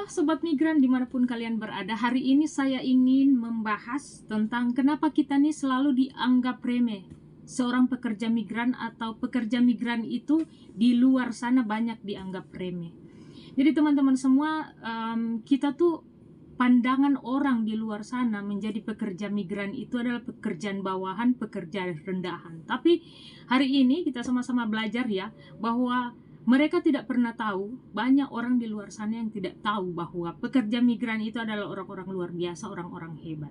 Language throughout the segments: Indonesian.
Sobat Migran dimanapun kalian berada, hari ini saya ingin membahas tentang kenapa kita nih selalu dianggap remeh. Seorang pekerja migran atau pekerja migran itu di luar sana banyak dianggap remeh. Jadi teman-teman semua, kita tuh pandangan orang di luar sana menjadi pekerja migran itu adalah pekerjaan bawahan, pekerjaan rendahan. Tapi hari ini kita sama-sama belajar ya, bahwa mereka tidak pernah tahu, banyak orang di luar sana yang tidak tahu bahwa pekerja migran itu adalah orang-orang luar biasa, orang-orang hebat.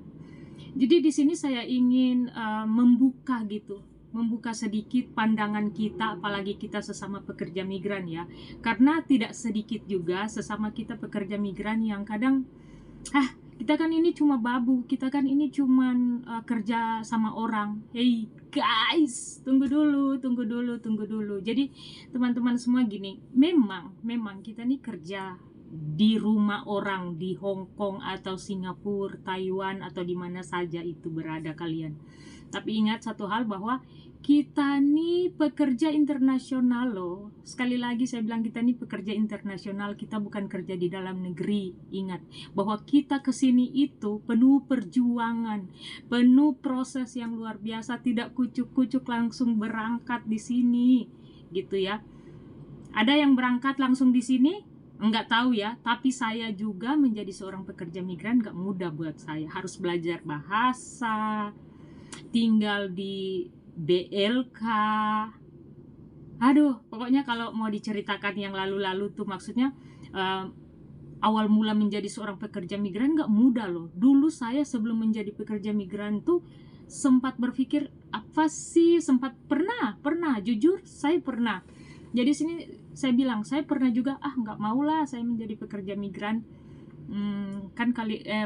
Jadi di sini saya ingin membuka sedikit pandangan kita, apalagi kita sesama pekerja migran ya. Karena tidak sedikit juga sesama kita pekerja migran yang kadang, kita kan ini cuma babu, kita kan ini cuma kerja sama orang. Hey guys, tunggu dulu. Jadi teman-teman semua gini, memang kita nih kerja di rumah orang di Hong Kong atau Singapura, Taiwan atau di mana saja itu berada kalian. Tapi ingat satu hal, bahwa kita nih pekerja internasional loh. Sekali lagi saya bilang, kita nih pekerja internasional, kita bukan kerja di dalam negeri. Ingat bahwa kita kesini itu penuh perjuangan, penuh proses yang luar biasa, tidak kucuk-kucuk langsung berangkat di sini gitu ya. Ada yang berangkat langsung di sini? Enggak tahu ya, tapi saya juga menjadi seorang pekerja migran enggak mudah buat saya. Harus belajar bahasa, tinggal di BLK. Pokoknya kalau mau diceritakan yang lalu-lalu tuh, maksudnya awal mula menjadi seorang pekerja migran nggak mudah loh. Dulu saya sebelum menjadi pekerja migran tuh sempat berpikir pernah jujur saya pernah. Jadi sini saya bilang, saya pernah juga nggak maulah saya menjadi pekerja migran.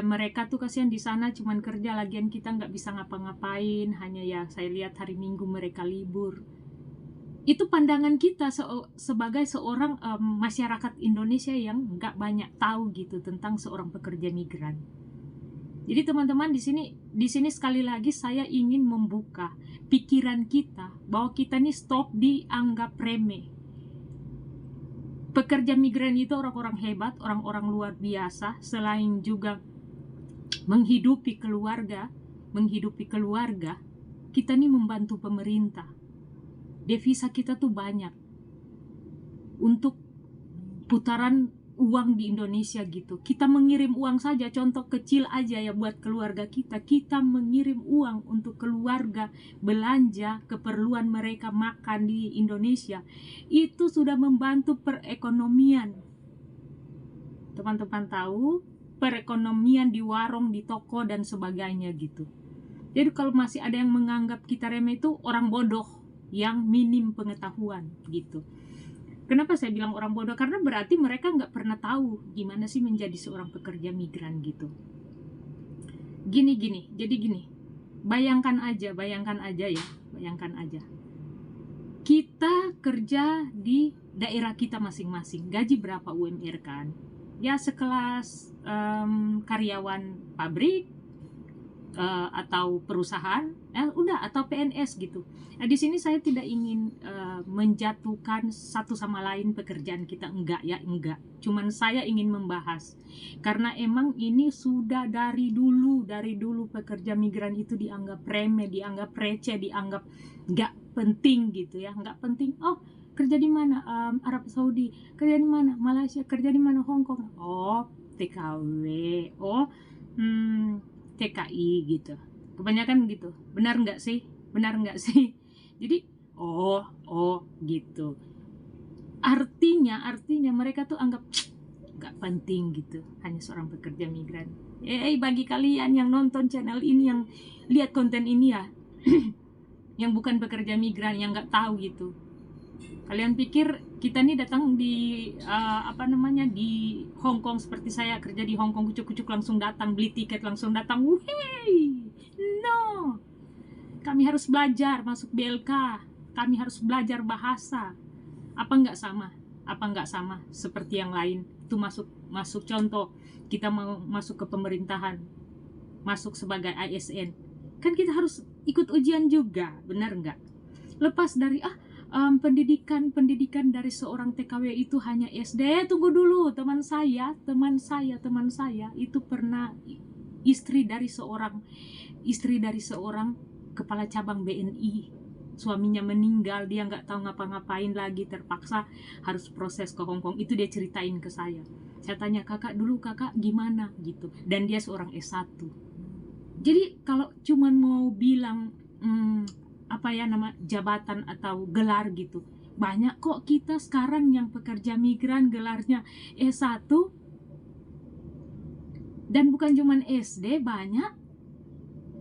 Mereka tuh kasihan di sana cuman kerja, lagian kita nggak bisa ngapa-ngapain, hanya ya saya lihat hari Minggu mereka libur. Itu pandangan kita sebagai seorang masyarakat Indonesia yang nggak banyak tahu gitu tentang seorang pekerja migran. Jadi teman-teman, di sini sekali lagi saya ingin membuka pikiran kita bahwa kita nih stop dianggap remeh. Pekerja migran itu orang-orang hebat, orang-orang luar biasa. Selain juga menghidupi keluarga, kita nih membantu pemerintah. Devisa kita tuh banyak untuk putaran uang di Indonesia gitu. Kita mengirim uang saja, contoh kecil aja ya buat keluarga kita. Kita mengirim uang untuk keluarga belanja keperluan mereka makan di Indonesia. Itu sudah membantu perekonomian. Teman-teman tahu, perekonomian di warung, di toko dan sebagainya gitu. Jadi kalau masih ada yang menganggap kita remeh, itu orang bodoh yang minim pengetahuan gitu. Kenapa saya bilang orang bodoh? Karena berarti mereka nggak pernah tahu gimana sih menjadi seorang pekerja migran gitu. Jadi gini, bayangkan aja ya, kita kerja di daerah kita masing-masing, gaji berapa UMR kan? Ya sekelas karyawan pabrik, atau perusahaan, atau PNS gitu. Nah, di sini saya tidak ingin menjatuhkan satu sama lain pekerjaan kita, enggak. Cuman saya ingin membahas karena emang ini sudah dari dulu pekerja migran itu dianggap remeh, dianggap receh, dianggap nggak penting gitu ya, nggak penting. Oh, kerja di mana? Arab Saudi. Kerja di mana? Malaysia. Kerja di mana? Hong Kong. Oh, TKW. Oh, TKI gitu. Kebanyakan gitu. Benar nggak sih? Jadi gitu. Artinya mereka tuh anggap nggak penting gitu. Hanya seorang pekerja migran. Bagi kalian yang nonton channel ini, yang lihat konten ini ya, yang bukan pekerja migran, yang nggak tahu gitu. Kalian pikir kita nih datang di di Hong Kong seperti saya kerja di Hong Kong, kucuk-kucuk langsung datang, beli tiket langsung datang. No. Kami harus belajar masuk BLK. Kami harus belajar bahasa. Apa nggak sama seperti yang lain? Itu masuk contoh, kita mau masuk ke pemerintahan, masuk sebagai ASN. Kan kita harus ikut ujian juga, benar nggak? Lepas dari pendidikan dari seorang TKW itu hanya SD. Tunggu dulu, teman saya itu pernah istri dari seorang kepala cabang BNI. Suaminya meninggal, dia nggak tahu ngapa-ngapain lagi, terpaksa harus proses ke Hong Kong. Itu dia ceritain ke saya. Saya tanya, kakak gimana gitu, dan dia seorang S1. Jadi kalau cuman mau bilang jabatan atau gelar gitu, banyak kok kita sekarang yang pekerja migran gelarnya S1, dan bukan cuman SD, banyak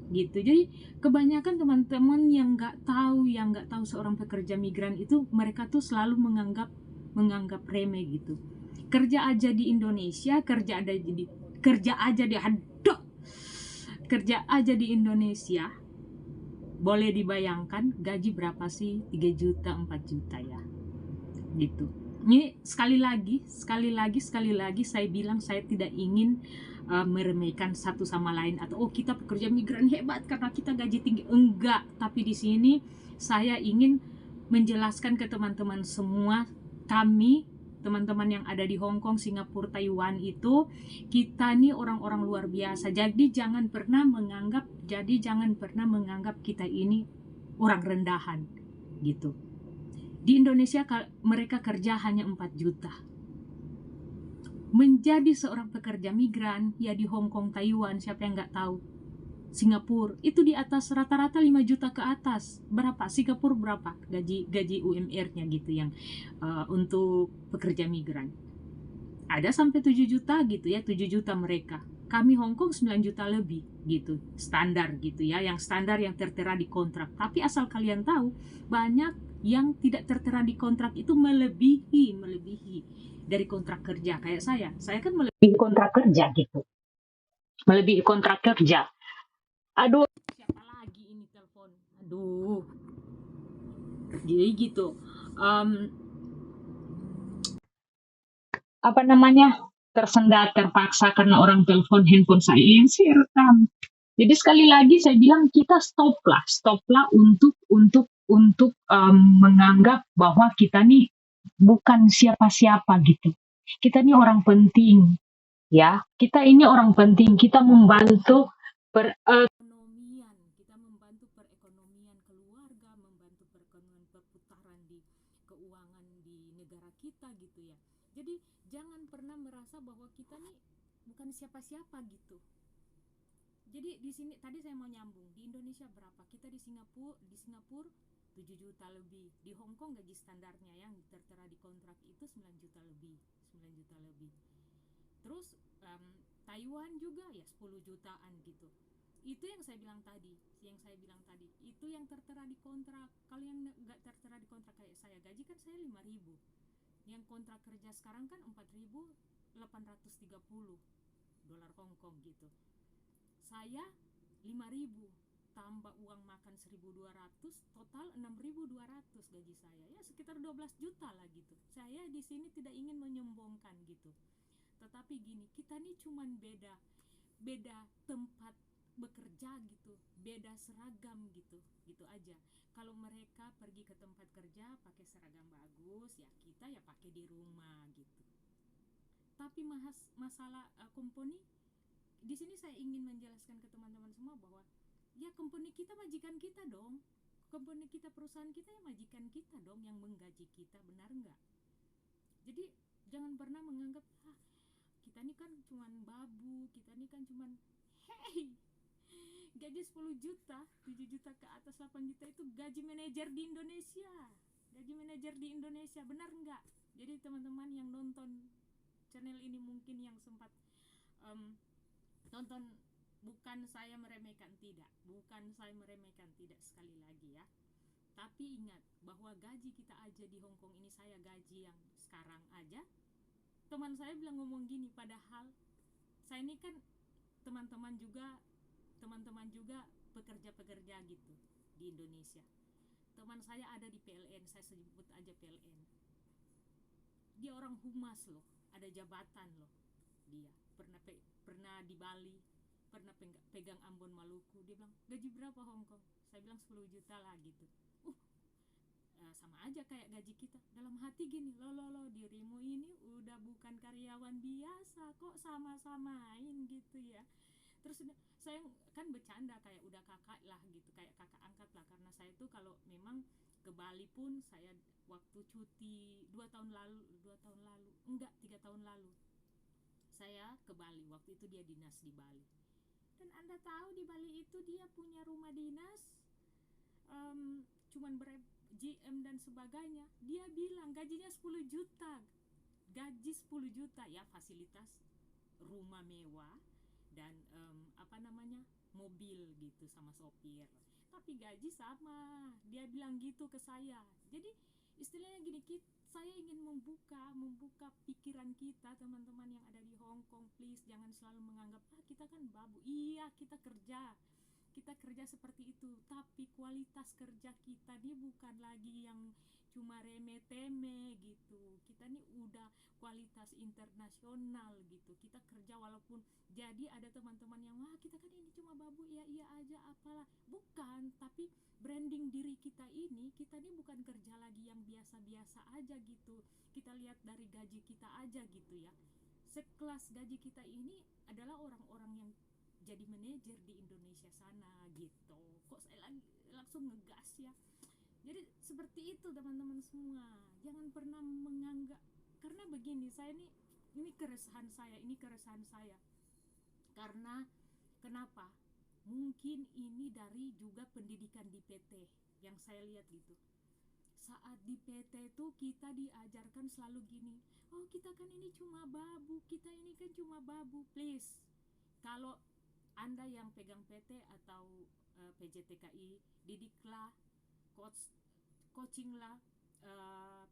gitu. Jadi kebanyakan teman-teman yang nggak tahu seorang pekerja migran itu, mereka tuh selalu menganggap remeh gitu. Kerja aja di Indonesia, kerja aja di Indonesia, boleh dibayangkan gaji berapa sih? 3 juta, 4 juta ya gitu. Ini sekali lagi saya bilang, saya tidak ingin meremehkan satu sama lain, atau kita pekerja migran hebat karena kita gaji tinggi, enggak. Tapi di sini saya ingin menjelaskan ke teman-teman semua, kami teman-teman yang ada di Hong Kong, Singapura, Taiwan itu, kita nih orang-orang luar biasa. Jadi jangan pernah menganggap kita ini orang rendahan gitu. Di Indonesia mereka kerja hanya 4 juta. Menjadi seorang pekerja migran ya di Hong Kong, Taiwan, siapa yang nggak tahu, Singapura itu di atas rata-rata 5 juta ke atas. Berapa Singapura, berapa gaji UMR-nya gitu yang untuk pekerja migran, ada sampai 7 juta gitu ya, 7 juta mereka. Kami Hong Kong 9 juta lebih gitu, standar gitu ya, yang standar yang tertera di kontrak. Tapi asal kalian tahu, banyak yang tidak tertera di kontrak itu melebihi dari kontrak kerja. Kayak saya kan melebihi kontrak kerja gitu, melebihi kontrak kerja. Aduh, siapa lagi ini telepon? Aduh, jadi gitu. Tersendat, terpaksa karena orang telepon, handphone saya yang saya rekam. Jadi sekali lagi saya bilang, kita stoplah untuk menganggap bahwa kita nih bukan siapa-siapa gitu. Kita nih orang penting, ya. Kita ini orang penting. Kita membantu perekonomian, keluarga, membantu perekonomian, perputaran di keuangan di negara kita gitu ya. Jadi jangan pernah merasa bahwa kita nih bukan siapa-siapa gitu. Jadi di sini tadi saya mau nyambung, di Indonesia berapa? Kita di Singapura 7 juta lebih. Di Hong Kong gaji standarnya yang tertera di kontrak itu 9 juta lebih. Terus Taiwan juga ya 10 jutaan gitu. Itu yang saya bilang tadi, itu yang tertera di kontrak. Kalian nggak tertera di kontrak kayak saya, gaji kan saya 5.000. Yang kontrak kerja sekarang kan 4.830 dolar Hong Kong gitu. Saya 5.000 tambah uang makan 1.200, total 6.200 gaji saya. Ya sekitar 12 juta lah gitu. Saya di sini tidak ingin menyombongkan gitu. Tetapi gini, kita nih cuman beda tempat bekerja gitu, beda seragam gitu aja. Kalau mereka pergi ke tempat kerja pakai seragam bagus, ya kita ya pakai di rumah gitu. Tapi masalah company, di sini saya ingin menjelaskan ke teman-teman semua bahwa ya company kita majikan kita dong, company kita, perusahaan kita ya majikan kita dong yang menggaji kita, benar nggak? Jadi jangan pernah menganggap kita ini kan cuman babu, kita ini kan cuman gaji 10 juta, 7 juta ke atas, 8 juta itu gaji manajer di Indonesia, benar nggak? Jadi teman-teman yang nonton channel ini mungkin yang sempat nonton, bukan saya meremehkan, tidak, sekali lagi ya. Tapi ingat bahwa gaji kita aja di Hong Kong ini, saya gaji yang sekarang aja, teman saya bilang ngomong gini, padahal saya ini kan teman-teman juga pekerja gitu di Indonesia. Teman saya ada di PLN, saya sebut aja PLN. Dia orang humas loh, ada jabatan loh. Dia pernah di Bali, pernah pegang Ambon Maluku. Dia bilang, gaji berapa Hong Kong? Saya bilang 10 juta lah gitu. sama aja kayak gaji kita. Dalam hati gini, lo dirimu ini udah bukan karyawan biasa kok, sama-samain gitu ya. Terus saya kan bercanda kayak udah kakak lah gitu, kayak kakak angkat lah, karena saya tuh kalau memang ke Bali pun saya waktu cuti 2 tahun lalu enggak 3 tahun lalu saya ke Bali, waktu itu dia dinas di Bali. Dan Anda tahu di Bali itu dia punya rumah dinas, cuman GM dan sebagainya. Dia bilang gajinya 10 juta, gaji 10 juta ya, fasilitas rumah mewah dan mobil gitu sama sopir, tapi gaji sama. Dia bilang gitu ke saya. Jadi istilahnya gini, saya ingin membuka pikiran kita, teman-teman yang ada di Hong Kong. Please jangan selalu menganggap kita kan babu. Iya, kita kerja seperti itu, tapi kualitas kerja kita nih bukan lagi yang cuma remeh-temeh gitu. Kita nih udah kualitas internasional gitu. Kita kerja walaupun jadi ada teman-teman yang kita kan ini cuma babu, iya aja apalah. Bukan, tapi branding diri kita nih bukan kerja lagi yang biasa-biasa aja gitu. Kita lihat dari gaji kita aja gitu ya. Sekelas gaji kita ini adalah orang-orang yang jadi manajer di Indonesia sana gitu. Kok saya langsung ngegas ya. Jadi seperti itu teman-teman semua. Jangan pernah menganggap, karena begini, saya ini keresahan saya. Karena kenapa? Mungkin ini dari juga pendidikan di PT yang saya lihat gitu. Saat di PT tuh kita diajarkan selalu gini, kita kan ini cuma babu, please. Kalau Anda yang pegang PT atau PJTKI, didiklah, coachinglah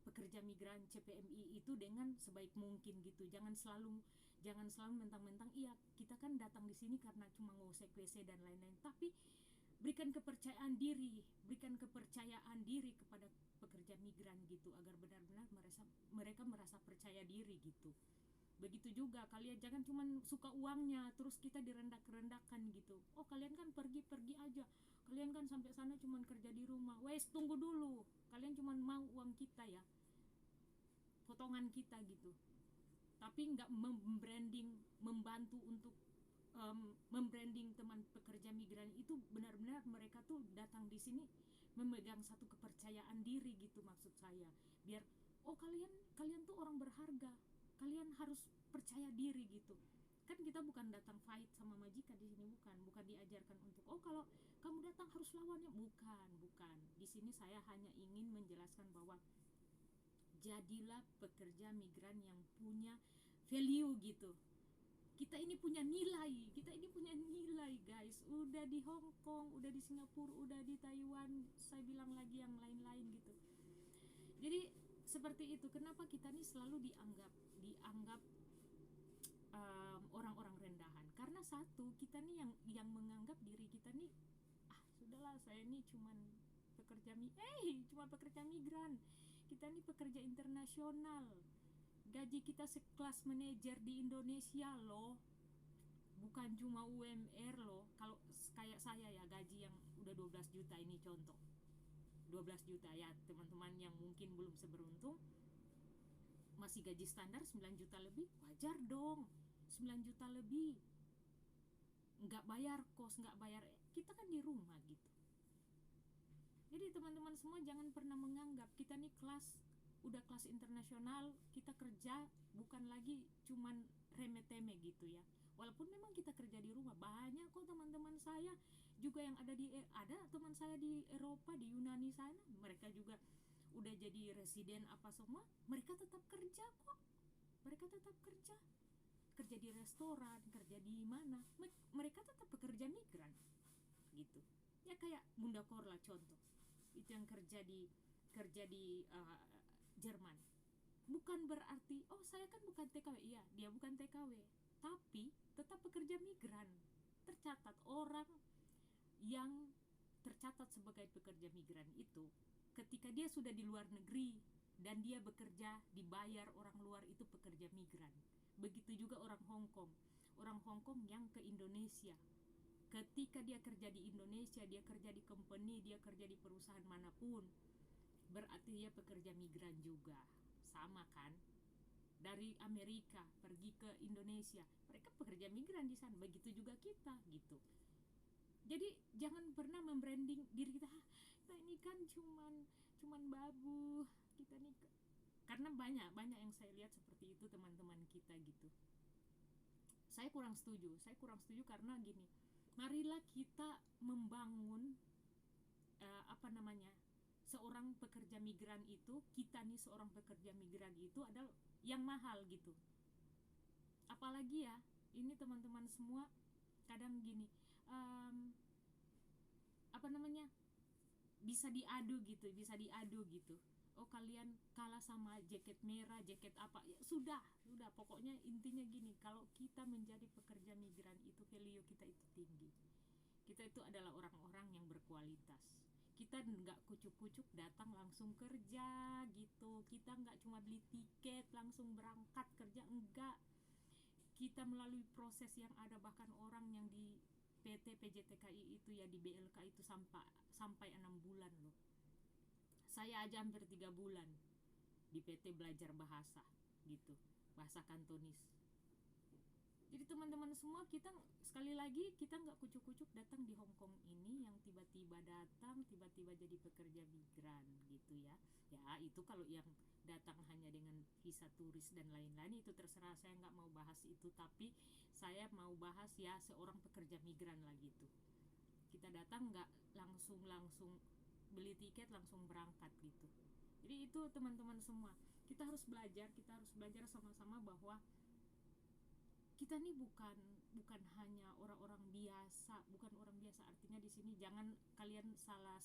pekerja migran CPMI itu dengan sebaik mungkin gitu. Jangan selalu mentang-mentang iya kita kan datang di sini karena cuma ngosek WC dan lain-lain, tapi berikan kepercayaan diri kepada pekerja migran gitu, agar benar-benar mereka merasa percaya diri gitu. Begitu juga kalian, jangan cuma suka uangnya terus kita direndak-rendahkan gitu. Kalian kan pergi aja, kalian kan sampai sana cuma kerja di rumah. Tunggu dulu, kalian cuma mau uang kita ya, potongan kita gitu, tapi nggak membantu untuk membranding teman pekerja migran itu. Benar-benar mereka tuh datang di sini memegang satu kepercayaan diri gitu, maksud saya, biar kalian tuh orang berharga, kalian harus percaya diri gitu. Kan kita bukan datang fight sama majikan di sini, bukan diajarkan untuk kalau kamu datang harus lawannya, bukan. Di sini saya hanya ingin menjelaskan bahwa jadilah pekerja migran yang punya value gitu. Kita ini punya nilai guys. Udah di Hong Kong, udah di Singapura, udah di Taiwan, saya bilang lagi yang lain-lain gitu. Jadi seperti itu. Kenapa kita nih selalu dianggap orang-orang rendahan? Karena satu, kita nih yang menganggap diri kita nih sudahlah, saya nih cuman pekerja migran. Kita nih pekerja internasional. Gaji kita sekelas manajer di Indonesia loh, bukan cuma UMR loh. Kalau kayak saya ya, gaji yang udah 12 juta ini contoh 12 juta ya, teman-teman yang mungkin belum seberuntung masih gaji standar 9 juta lebih, wajar dong 9 juta lebih, nggak bayar kos, nggak bayar, kita kan di rumah gitu. Jadi teman-teman semua jangan pernah menganggap kita nih udah kelas internasional, kita kerja bukan lagi cuman remeh-temeh gitu ya. Walaupun memang kita kerja di rumah, banyak kok teman-teman saya juga yang ada teman saya di Eropa, di Yunani sana, mereka juga udah jadi residen apa semua, mereka tetap kerja kok. Kerja di restoran, kerja di mana, mereka tetap pekerja migran gitu. Ya kayak Bunda Korla contoh, itu yang kerja di Jerman. Bukan berarti saya kan bukan TKW. Iya, dia bukan TKW, tapi tetap pekerja migran. Tercatat orang yang tercatat sebagai pekerja migran itu ketika dia sudah di luar negeri dan dia bekerja dibayar orang luar, itu pekerja migran. Begitu juga orang Hong Kong yang ke Indonesia, ketika dia kerja di Indonesia, dia kerja di company, dia kerja di perusahaan manapun, berarti dia pekerja migran juga, sama kan? Dari Amerika pergi ke Indonesia, mereka pekerja migran di sana, begitu juga kita gitu. Jadi jangan pernah membranding diri kita, kita ini kan cuman babu, kita nih, karena banyak yang saya lihat seperti itu teman-teman kita gitu. Saya kurang setuju karena gini, marilah kita membangun seorang pekerja migran itu, kita nih seorang pekerja migran itu adalah yang mahal gitu. Apalagi ya, ini teman-teman semua kadang gini, bisa diadu gitu. Oh, kalian kalah sama jaket merah, jaket apa ya, sudah pokoknya intinya gini, kalau kita menjadi pekerja migran itu value kita itu tinggi. Kita itu adalah orang-orang yang berkualitas. Kita nggak kucuk-kucuk datang langsung kerja gitu. Kita nggak cuma beli tiket langsung berangkat kerja, enggak. Kita melalui proses yang ada, bahkan orang yang di PT PJTKI itu ya, di BLK itu sampai 6 bulan loh. Saya aja hampir 3 bulan di PT belajar bahasa gitu, bahasa Kantonis. Jadi teman-teman semua, kita sekali lagi kita nggak kucuk-kucuk datang di Hong Kong ini yang tiba-tiba datang, tiba-tiba jadi pekerja migran gitu ya. Ya itu kalau yang datang hanya dengan visa turis dan lain-lain itu terserah, saya nggak mau bahas itu. Tapi saya mau bahas ya seorang pekerja migran lah gitu. Kita datang nggak langsung beli tiket langsung berangkat gitu. Jadi itu teman-teman semua, kita harus belajar sama-sama bahwa kita nih bukan hanya orang-orang biasa, bukan orang biasa. Artinya di sini jangan kalian salah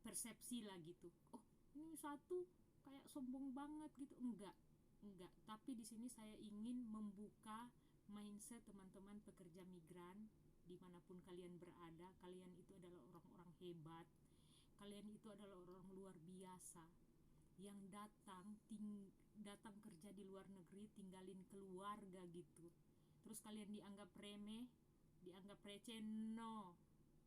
persepsi lah gitu. Oh, ini satu kayak sombong banget gitu. Enggak. Tapi di sini saya ingin membuka mindset teman-teman pekerja migran dimanapun kalian berada. Kalian itu adalah orang-orang hebat, kalian itu adalah orang luar biasa yang datang kerja di luar negeri, tinggalin keluarga gitu. Terus kalian dianggap remeh, dianggap receh. No,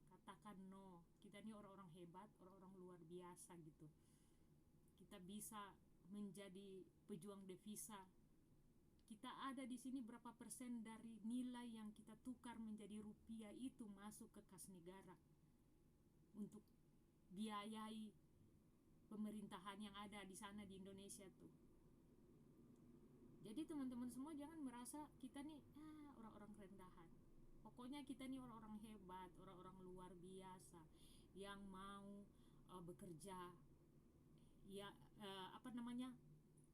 katakan no. Kita ini orang-orang hebat, orang-orang luar biasa gitu. Kita bisa menjadi pejuang devisa. Kita ada di sini berapa persen dari nilai yang kita tukar menjadi rupiah itu masuk ke kas negara untuk biayai pemerintahan yang ada di sana di Indonesia tuh. Jadi teman-teman semua jangan merasa kita nih orang-orang rendahan. Pokoknya kita nih orang-orang hebat, orang-orang luar biasa yang mau bekerja ya,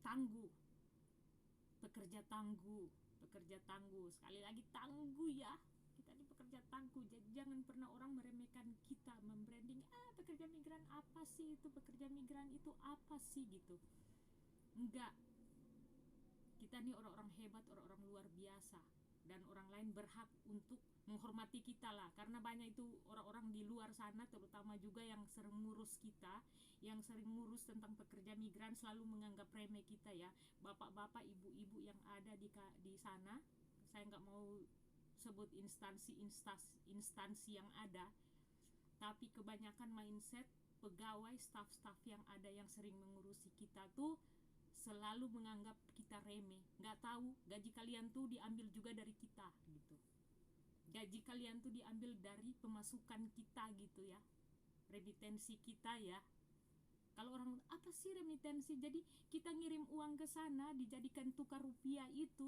tangguh, pekerja tangguh. Sekali lagi tangguh ya, kita ini pekerja tangguh. Jadi jangan pernah orang meremehkan kita, membranding pekerja migran apa sih itu, pekerja migran itu apa sih gitu. Enggak, kita nih orang-orang hebat, orang-orang luar biasa, dan orang lain berhak untuk menghormati kita lah, karena banyak itu orang-orang di luar sana, terutama juga yang sering ngurus kita, yang sering ngurus tentang pekerja migran, selalu menganggap remeh kita ya. Bapak-bapak, ibu-ibu yang ada di sana, saya nggak mau sebut instansi yang ada, tapi kebanyakan mindset pegawai, staff yang ada yang sering mengurusi kita tuh selalu menganggap kita remeh. Nggak tahu gaji kalian tuh diambil juga dari kita gitu. Gaji kalian tuh diambil dari pemasukan kita gitu ya, remitensi kita ya. Kalau orang, apa sih remitensi? Jadi kita ngirim uang ke sana dijadikan tukar rupiah itu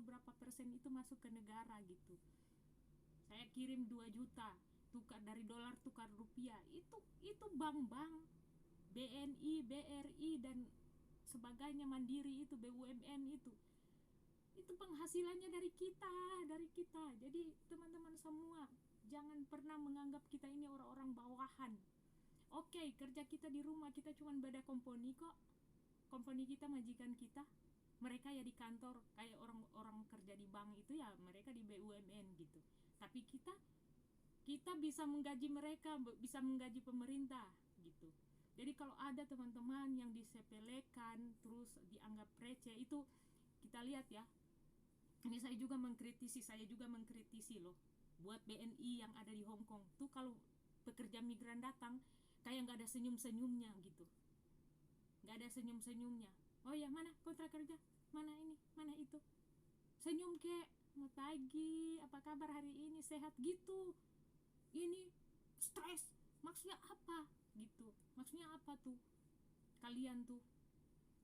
berapa persen itu masuk ke negara gitu. Saya kirim 2 juta, tukar dari dolar tukar rupiah, itu bank-bank BNI, BRI dan sebagainya, Mandiri itu, BUMN itu penghasilannya dari kita. Jadi teman-teman semua, jangan pernah menganggap kita ini orang-orang bawahan. Oke, kerja kita di rumah, kita cuma beda company kok. Company kita majikan kita, mereka ya di kantor, kayak orang kerja di bank itu ya, mereka di BUMN gitu. Tapi kita bisa menggaji mereka, bisa menggaji pemerintah gitu. Jadi kalau ada teman-teman yang disepelekan terus dianggap receh, itu kita lihat ya. Ini saya juga mengkritisi loh, buat BNI yang ada di Hong Kong tuh, kalau pekerja migran datang kayak nggak ada senyum-senyumnya gitu, nggak ada senyum-senyumnya. Oh ya, mana kontrak kerja, mana ini, mana itu, senyum kek, mau pagi, apa kabar hari ini, sehat gitu. Ini stres, maksudnya apa gitu, maksudnya apa tuh kalian tuh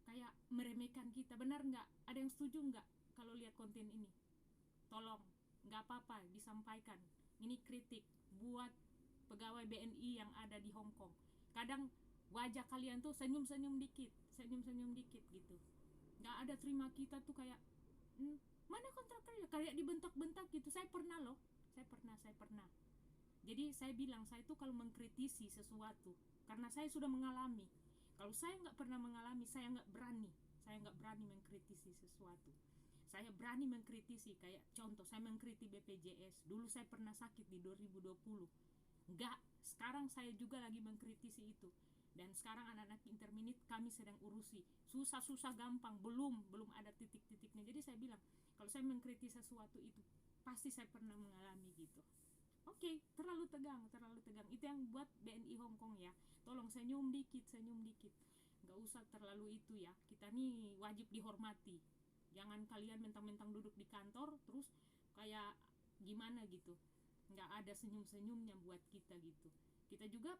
kayak meremehkan kita, benar nggak? Ada yang setuju nggak kalau lihat konten ini? Tolong, nggak apa-apa disampaikan, ini kritik buat pegawai BNI yang ada di Hong Kong. Kadang wajah kalian tuh senyum-senyum dikit, senyum-senyum dikit gitu, nggak ada terima kita tuh kayak mana kontrak kerja, kayak dibentak-bentak gitu. Saya pernah loh, saya pernah. Jadi saya bilang, saya tuh kalau mengkritisi sesuatu, karena saya sudah mengalami. Kalau saya nggak pernah mengalami, saya nggak berani mengkritisi sesuatu. Saya berani mengkritisi, kayak contoh, saya mengkritik BPJS. Dulu saya pernah sakit di 2020. Enggak, sekarang saya juga lagi mengkritisi itu. Dan sekarang anak-anak interminit kami sedang urusi. Susah-susah gampang, belum ada titik-titiknya. Jadi saya bilang, kalau saya mengkritisi sesuatu itu, pasti saya pernah mengalami gitu. Oke, terlalu tegang. Itu yang buat BNI Hong Kong ya. Tolong senyum dikit. Nggak usah terlalu itu ya. Kita nih wajib dihormati. Jangan kalian mentang-mentang duduk di kantor terus kayak gimana gitu. Nggak ada senyum-senyumnya buat kita gitu. Kita juga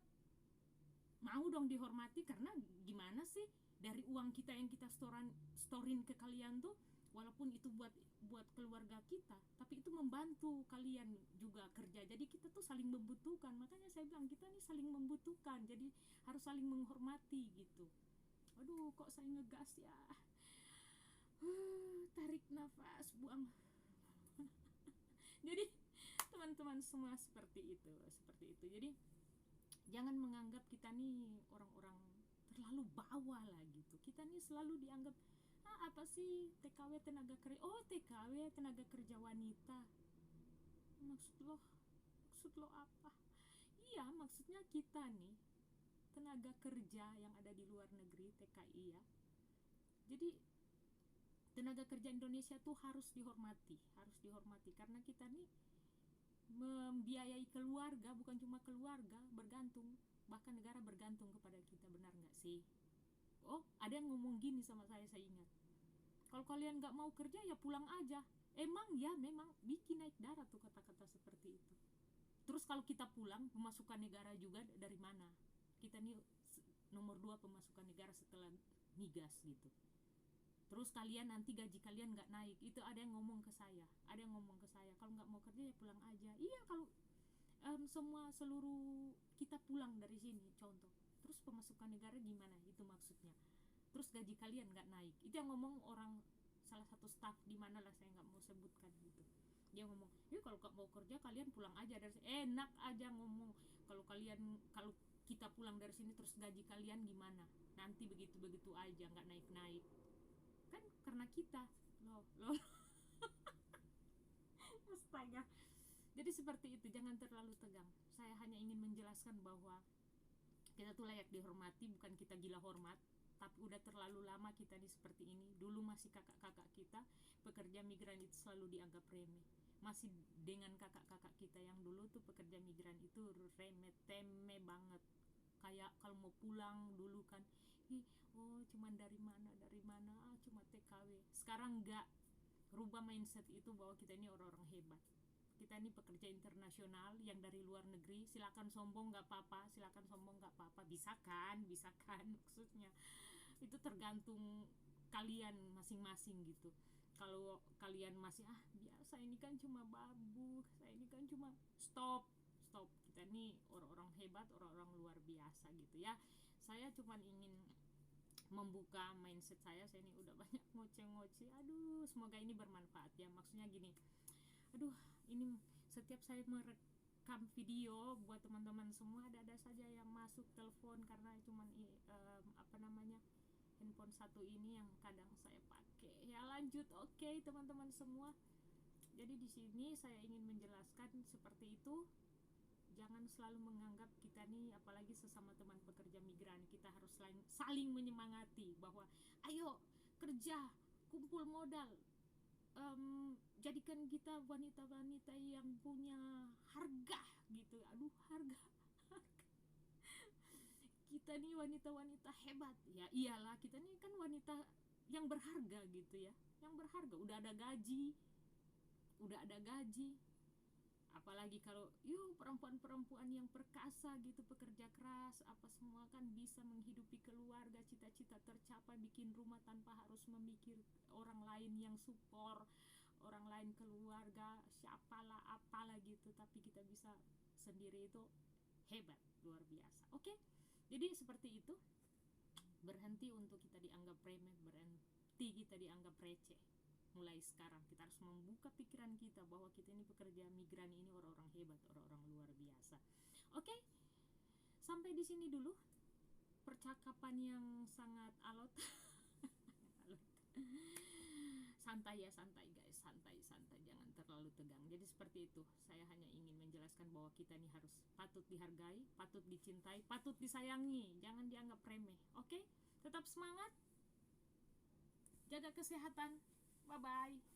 mau dong dihormati, karena gimana sih, dari uang kita yang kita storin ke kalian tuh, walaupun itu buat keluarga kita, tapi itu membantu kalian juga kerja. Jadi kita tuh saling membutuhkan. Makanya saya bilang kita nih saling membutuhkan, jadi harus saling menghormati gitu. Aduh, kok saya ngegas ya. Tarik nafas, buang. Jadi teman-teman semua seperti itu. Jadi jangan menganggap kita nih orang-orang terlalu bawah lah gitu. Kita nih selalu dianggap apa sih TKW tenaga kerja, TKW tenaga kerja wanita. Maksud lo apa? Iya, maksudnya kita nih tenaga kerja yang ada di luar negeri, TKI ya. Jadi tenaga kerja Indonesia tuh harus dihormati karena kita nih membiayai keluarga, bukan cuma keluarga bergantung, bahkan negara bergantung kepada kita, benar nggak sih? Ada yang ngomong gini sama saya ingat, kalau kalian nggak mau kerja ya pulang aja. Memang bikin naik darah tuh kata-kata seperti itu. Terus kalau kita pulang, pemasukan negara juga dari mana? Kita nih nomor 2 pemasukan negara setelah migas gitu. Terus kalian nanti gaji kalian nggak naik. Itu ada yang ngomong ke saya, kalau nggak mau kerja ya pulang aja. Iya, kalau seluruh kita pulang dari sini contoh, terus pemasukan negara gimana, itu maksudnya. Terus gaji kalian nggak naik. Itu yang ngomong orang, salah satu staff di mana lah, saya nggak mau sebutkan gitu. Dia ngomong, kalau nggak mau kerja kalian pulang aja dari sini. Enak aja ngomong, kalau kita pulang dari sini terus gaji kalian gimana, nanti begitu aja nggak naik kan, karena kita loh astaga. Jadi seperti itu, jangan terlalu tegang. Saya hanya ingin menjelaskan bahwa kita tuh layak dihormati, bukan kita gila hormat. Tapi udah terlalu lama kita nih seperti ini. Dulu masih kakak-kakak kita pekerja migran itu selalu dianggap remeh. Masih dengan kakak-kakak kita yang dulu tuh pekerja migran itu remeh temeh banget. Kayak kalau mau pulang dulu kan, cuman dari mana cuma TKW. Sekarang enggak, rubah mindset itu bahwa kita ini orang-orang hebat. Kita ini pekerja internasional yang dari luar negeri. Silakan sombong nggak apa-apa, bisa kan maksudnya itu tergantung kalian masing-masing gitu. Kalau kalian masih biasa, ini kan cuma babu, saya ini kan cuma stop, kita nih orang-orang hebat, orang-orang luar biasa gitu ya. Saya cuma ingin membuka mindset saya ini udah banyak ngoceh-ngoceh. Aduh, semoga ini bermanfaat ya. Maksudnya gini, ini setiap saya merekam video buat teman-teman semua, ada saja yang masuk telepon, karena cuman handphone satu ini yang kadang saya pakai. Ya lanjut, oke, teman-teman semua. Jadi di sini saya ingin menjelaskan seperti itu. Jangan selalu menganggap kita nih, apalagi sesama teman pekerja migran, kita harus saling menyemangati bahwa ayo kerja, kumpul modal, jadikan kita wanita-wanita yang punya harga gitu. Harga kita nih wanita-wanita hebat. Ya iyalah, kita nih kan wanita yang berharga gitu ya, yang berharga, udah ada gaji, apalagi kalau perempuan-perempuan yang perkasa gitu, pekerja keras apa semua, kan bisa menghidupi keluarga, cita-cita tercapai, bikin rumah tanpa harus memikir orang lain yang support, orang lain, keluarga, siapalah apalah gitu, tapi kita bisa sendiri, itu hebat, luar biasa. Oke, jadi seperti itu. Berhenti untuk kita dianggap remeh, berhenti kita dianggap receh. Mulai sekarang kita harus membuka pikiran kita bahwa kita ini pekerja migran ini orang-orang hebat, orang-orang luar biasa. Oke, sampai di sini dulu percakapan yang sangat alot. Santai ya, santai guys, santai, jangan terlalu tegang. Jadi seperti itu, saya hanya ingin menjelaskan bahwa kita ini harus patut dihargai, patut dicintai, patut disayangi, jangan dianggap remeh. Oke, tetap semangat, jaga kesehatan, bye bye.